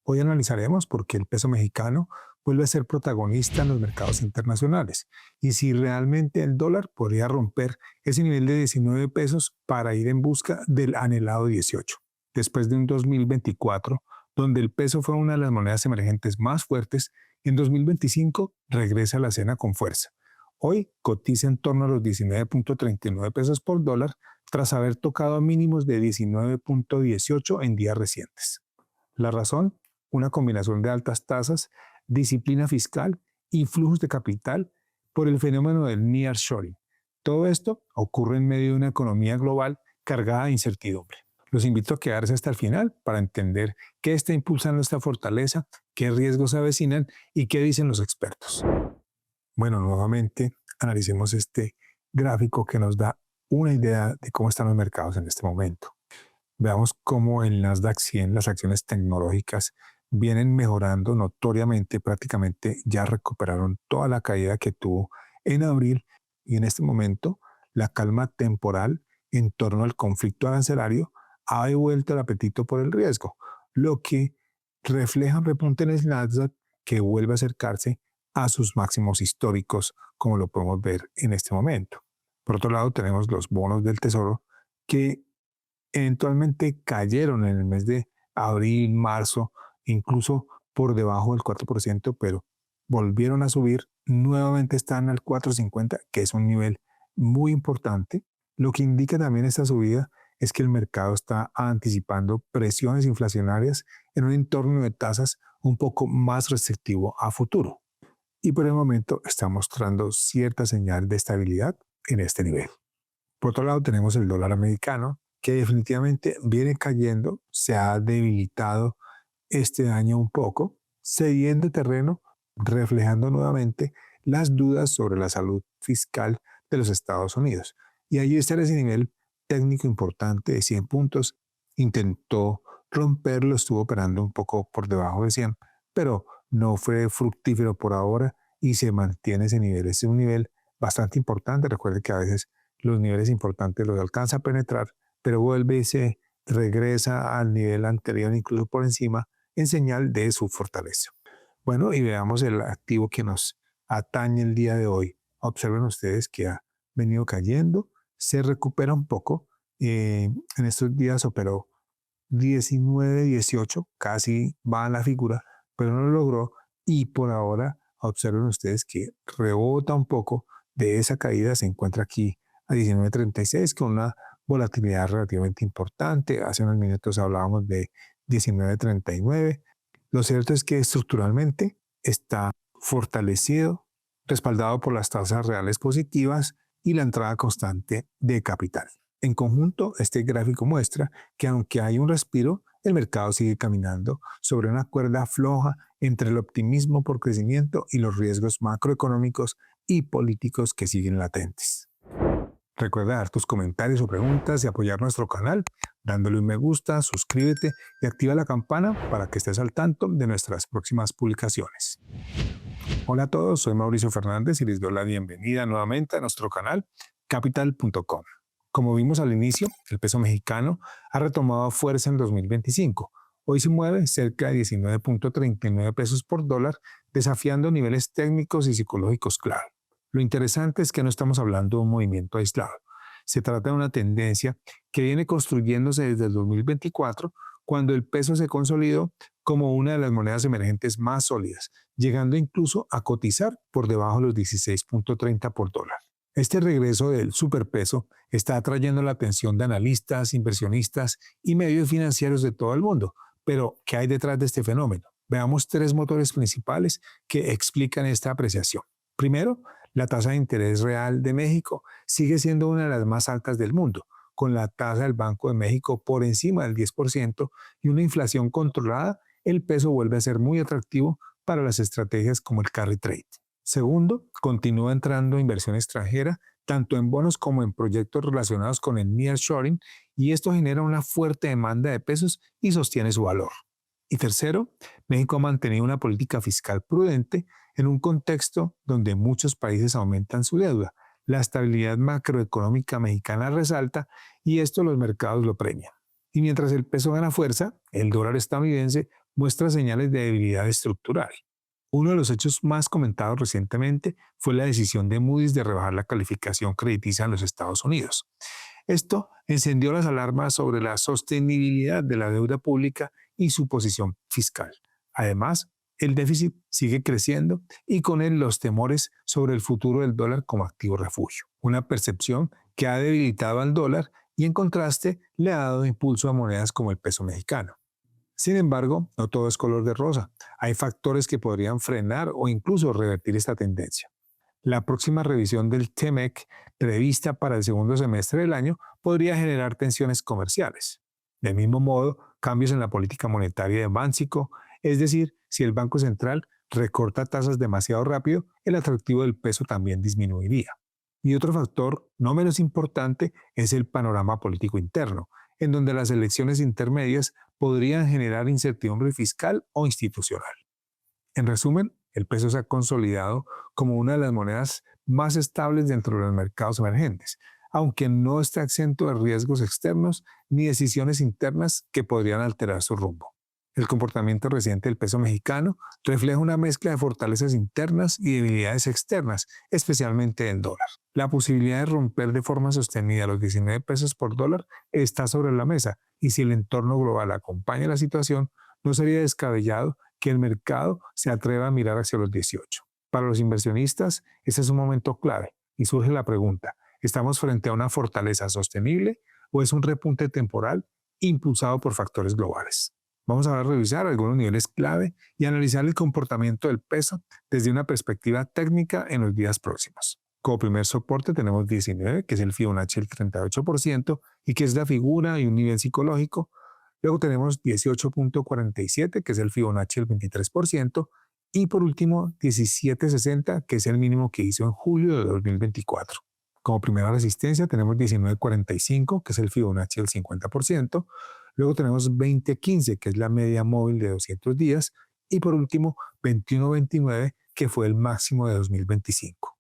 Hoy analizaremos por qué el peso mexicano vuelve a ser protagonista en los mercados internacionales y si realmente el dólar podría romper ese nivel de 19 pesos para ir en busca del anhelado 18. Después de un 2024, donde el peso fue una de las monedas emergentes más fuertes, en 2025 regresa a la escena con fuerza. Hoy cotiza en torno a los 19.39 pesos por dólar tras haber tocado mínimos de 19.18 en días recientes. La razón, una combinación de altas tasas, disciplina fiscal y flujos de capital por el fenómeno del nearshoring. Todo esto ocurre en medio de una economía global cargada de incertidumbre. Los invito a quedarse hasta el final para entender qué está impulsando esta fortaleza, qué riesgos se avecinan y qué dicen los expertos. Bueno, nuevamente analicemos este gráfico que nos da una idea de cómo están los mercados en este momento. Veamos cómo el Nasdaq 100, las acciones tecnológicas, vienen mejorando notoriamente, prácticamente ya recuperaron toda la caída que tuvo en abril y en este momento la calma temporal en torno al conflicto arancelario ha devuelto el apetito por el riesgo, lo que refleja un repunte en el Nasdaq que vuelve a acercarse a sus máximos históricos, como lo podemos ver en este momento. Por otro lado, tenemos los bonos del Tesoro que eventualmente cayeron en el mes de abril, marzo, incluso por debajo del 4%, pero volvieron a subir, nuevamente están al 4,50, que es un nivel muy importante. Lo que indica también esta subida es que el mercado está anticipando presiones inflacionarias en un entorno de tasas un poco más restrictivo a futuro. Y por el momento está mostrando cierta señal de estabilidad en este nivel. Por otro lado, tenemos el dólar americano, que definitivamente viene cayendo, se ha debilitado este año un poco, cediendo terreno, reflejando nuevamente las dudas sobre la salud fiscal de los Estados Unidos. Y allí está ese nivel técnico importante de 100 puntos. Intentó romperlo, estuvo operando un poco por debajo de 100, pero no fue fructífero por ahora y se mantiene ese nivel. Es un nivel bastante importante. Recuerde que a veces los niveles importantes los alcanza a penetrar, pero vuelve y se regresa al nivel anterior, incluso por encima, en señal de su fortaleza. Bueno, y veamos el activo que nos atañe el día de hoy. Observen ustedes que ha venido cayendo, se recupera un poco. En estos días operó 19, 18, casi va a la figura, pero no lo logró. Y por ahora, observen ustedes que rebota un poco de esa caída, se encuentra aquí a 19.36 con una volatilidad relativamente importante. Hace unos minutos hablábamos de 19.39. Lo cierto es que estructuralmente está fortalecido, respaldado por las tasas reales positivas y la entrada constante de capital. En conjunto, este gráfico muestra que aunque hay un respiro, el mercado sigue caminando sobre una cuerda floja entre el optimismo por crecimiento y los riesgos macroeconómicos y políticos que siguen latentes. Recuerda dar tus comentarios o preguntas y apoyar nuestro canal dándole un me gusta, suscríbete y activa la campana para que estés al tanto de nuestras próximas publicaciones. Hola a todos, soy Mauricio Fernández y les doy la bienvenida nuevamente a nuestro canal capital.com. Como vimos al inicio, el peso mexicano ha retomado fuerza en 2025. Hoy se mueve cerca de 19.39 pesos por dólar, desafiando niveles técnicos y psicológicos clave. Lo interesante es que no estamos hablando de un movimiento aislado. Se trata de una tendencia que viene construyéndose desde el 2024, cuando el peso se consolidó como una de las monedas emergentes más sólidas, llegando incluso a cotizar por debajo de los 16.30 por dólar. Este regreso del superpeso está atrayendo la atención de analistas, inversionistas y medios financieros de todo el mundo. Pero, ¿qué hay detrás de este fenómeno? Veamos tres motores principales que explican esta apreciación. Primero, la tasa de interés real de México sigue siendo una de las más altas del mundo, con la tasa del Banco de México por encima del 10% y una inflación controlada. El peso vuelve a ser muy atractivo para las estrategias como el carry trade. Segundo, continúa entrando inversión extranjera, tanto en bonos como en proyectos relacionados con el nearshoring, y esto genera una fuerte demanda de pesos y sostiene su valor. Y tercero, México ha mantenido una política fiscal prudente en un contexto donde muchos países aumentan su deuda. La estabilidad macroeconómica mexicana resalta y esto los mercados lo premian. Y mientras el peso gana fuerza, el dólar estadounidense muestra señales de debilidad estructural. Uno de los hechos más comentados recientemente fue la decisión de Moody's de rebajar la calificación crediticia en los Estados Unidos. Esto encendió las alarmas sobre la sostenibilidad de la deuda pública y su posición fiscal. Además, el déficit sigue creciendo y con él los temores sobre el futuro del dólar como activo refugio. Una percepción que ha debilitado al dólar y en contraste le ha dado impulso a monedas como el peso mexicano. Sin embargo, no todo es color de rosa. Hay factores que podrían frenar o incluso revertir esta tendencia. La próxima revisión del TMEC, prevista para el segundo semestre del año, podría generar tensiones comerciales. Del mismo modo, cambios en la política monetaria de Banxico, es decir, si el Banco Central recorta tasas demasiado rápido, el atractivo del peso también disminuiría. Y otro factor no menos importante es el panorama político interno, en donde las elecciones intermedias podrían generar incertidumbre fiscal o institucional. En resumen, el peso se ha consolidado como una de las monedas más estables dentro de los mercados emergentes, aunque no está exento de riesgos externos ni decisiones internas que podrían alterar su rumbo. El comportamiento reciente del peso mexicano refleja una mezcla de fortalezas internas y debilidades externas, especialmente del dólar. La posibilidad de romper de forma sostenida los 19 pesos por dólar está sobre la mesa y si el entorno global acompaña la situación, no sería descabellado que el mercado se atreva a mirar hacia los 18. Para los inversionistas, este es un momento clave y surge la pregunta, ¿estamos frente a una fortaleza sostenible o es un repunte temporal impulsado por factores globales? Vamos ahora a revisar algunos niveles clave y analizar el comportamiento del peso desde una perspectiva técnica en los días próximos. Como primer soporte tenemos 19, que es el Fibonacci del 38% y que es la figura y un nivel psicológico. Luego tenemos 18.47, que es el Fibonacci del 23%. Y por último, 17.60, que es el mínimo que hizo en julio de 2024. Como primera resistencia tenemos 19.45, que es el Fibonacci del 50%. Luego tenemos 20.15, que es la media móvil de 200 días. Y por último, 21.29, que fue el máximo de 2025.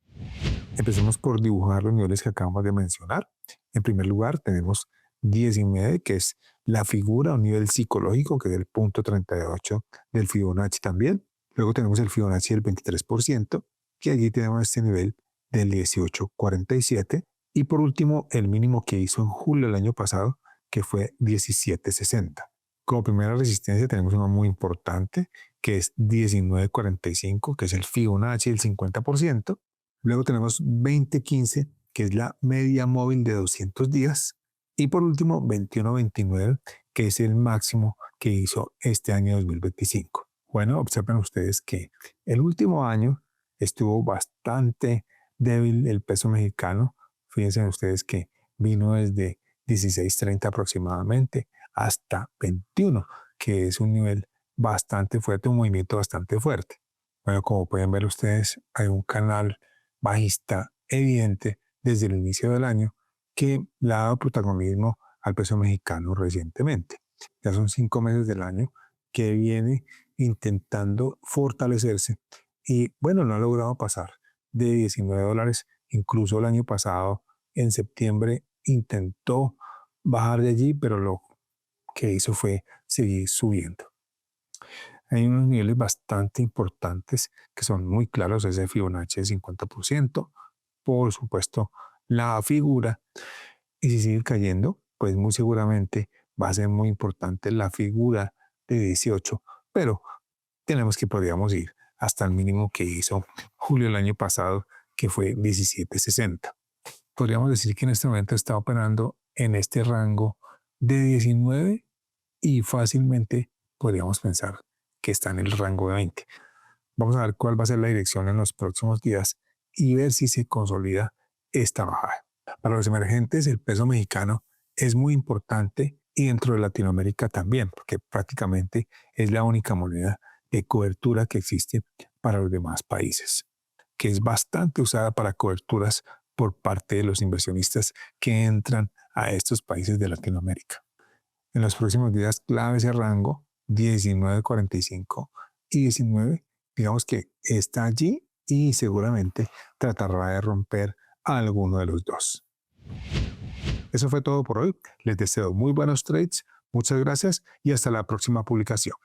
Empecemos por dibujar los niveles que acabamos de mencionar. En primer lugar, tenemos 19, que es la figura, un nivel psicológico, que es el punto 38 del Fibonacci también. Luego tenemos el Fibonacci del 23%, que allí tenemos este nivel del 18.47. Y por último, el mínimo que hizo en julio del año pasado, que fue 17.60. Como primera resistencia tenemos uno muy importante, que es 19.45, que es el Fibonacci del 50%. Luego tenemos 20.15, que es la media móvil de 200 días. Y por último, 21.29, que es el máximo que hizo este año 2025. Bueno, observen ustedes que el último año estuvo bastante débil el peso mexicano. Fíjense ustedes que vino desde 16.30 aproximadamente hasta 21, que es un nivel bastante fuerte, un movimiento bastante fuerte. Bueno, como pueden ver ustedes, hay un canal bajista evidente desde el inicio del año que le ha dado protagonismo al peso mexicano recientemente. Ya son 5 meses del año que viene intentando fortalecerse y bueno, no ha logrado pasar de 19 dólares. Incluso el año pasado, en septiembre, intentó bajar de allí, pero lo que hizo fue seguir subiendo. Hay unos niveles bastante importantes que son muy claros, ese Fibonacci del 50%, por supuesto la figura, y si sigue cayendo, pues muy seguramente va a ser muy importante la figura de 18, pero tenemos que podríamos ir hasta el mínimo que hizo julio del año pasado, que fue 17.60. Podríamos decir que en este momento está operando en este rango de 19 y fácilmente podríamos pensar que está en el rango de 20. Vamos a ver cuál va a ser la dirección en los próximos días y ver si se consolida esta bajada. Para los emergentes, el peso mexicano es muy importante y dentro de Latinoamérica también, porque prácticamente es la única moneda de cobertura que existe para los demás países, que es bastante usada para coberturas por parte de los inversionistas que entran a estos países de Latinoamérica. En los próximos días, clave ese rango 19.45 y 19, digamos que está allí y seguramente tratará de romper a alguno de los dos. Eso fue todo por hoy. Les deseo muy buenos trades. Muchas gracias y hasta la próxima publicación.